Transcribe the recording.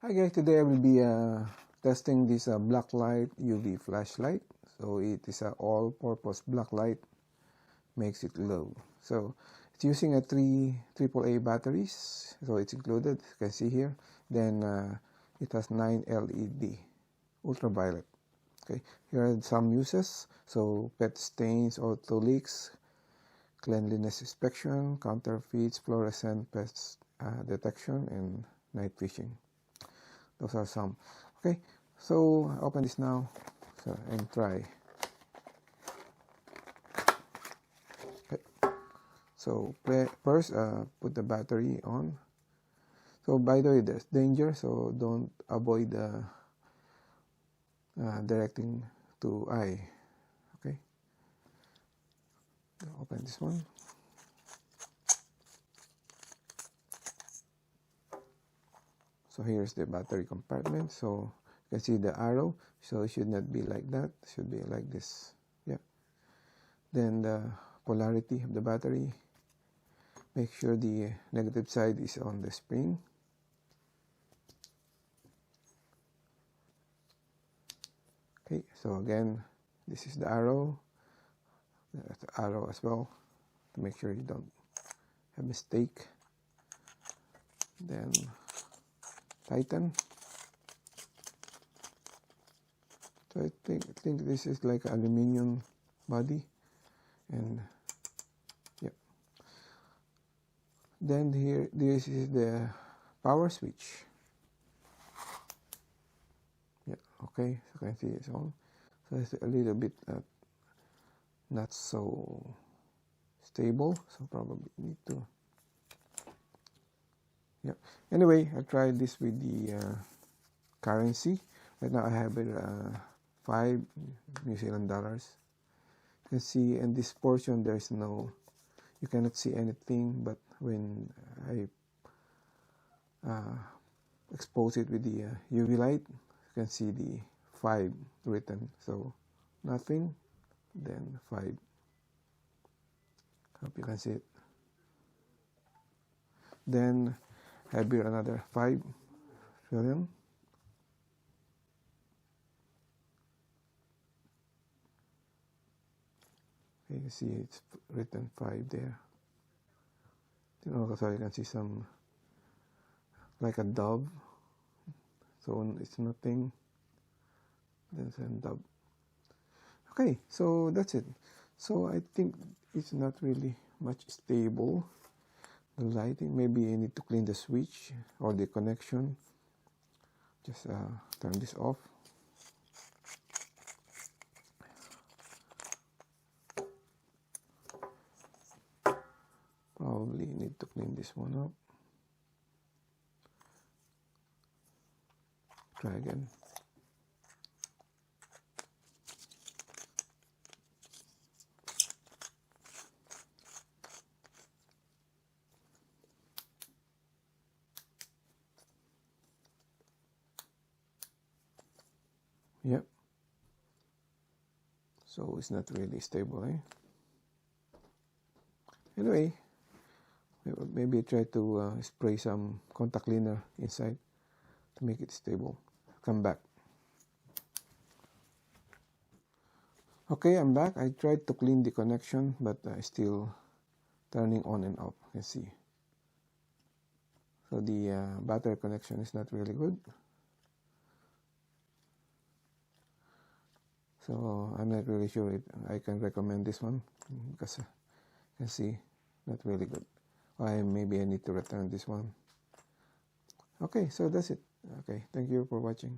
Hi guys, today I will be testing this black light UV flashlight. So it is an all-purpose black light, makes it low. So it's using a 3 AAA batteries, so it's included, you can see here. Then it has 9 LED ultraviolet. Okay, here are some uses. So PET stains, auto leaks, cleanliness inspection, counterfeits, fluorescent pest detection, and night fishing. Those are some. Okay, so open this now and try. Okay, so first put the battery on. So by the way, there's danger, so don't avoid directing to eye. Okay, open this one. So here's the battery compartment. So you can see the arrow. So it should not be like that. It should be like this. Yeah. Then the polarity of the battery. Make sure the negative side is on the spring. Okay. So again, this is the arrow. That's the arrow as well. To make sure you don't have mistake. Then tighten. So I think this is like an aluminum body, and yeah. Then here, this is the power switch. Yeah, okay, so you can see it's on. So it's a little bit not so stable, so probably need to. Yeah. Anyway, I tried this with the currency. Right now I have it 5 New Zealand dollars. You can see in this portion there's no, you cannot see anything, but when I expose it with the UV light, you can see the 5 written. So nothing, then 5. Hope you can see it. Then I have here another 5 trillion. You can see it's written 5 there. So you can see some like a dove. So it's nothing. Then some dove. Okay, so that's it. So I think it's not really much stable. The lighting, maybe you need to clean the switch or the connection. Just turn this off. Probably need to clean this one up. Try again. Yep. So it's not really stable, eh? Anyway, maybe try to spray some contact cleaner inside to make it stable. Come back. Okay, I'm back. I tried to clean the connection, but still turning on and off. You can see. So the battery connection is not really good. So I'm not really sure I can recommend this one because you can see not really good. Maybe I need to return this one. Okay, so that's it. Okay, thank you for watching.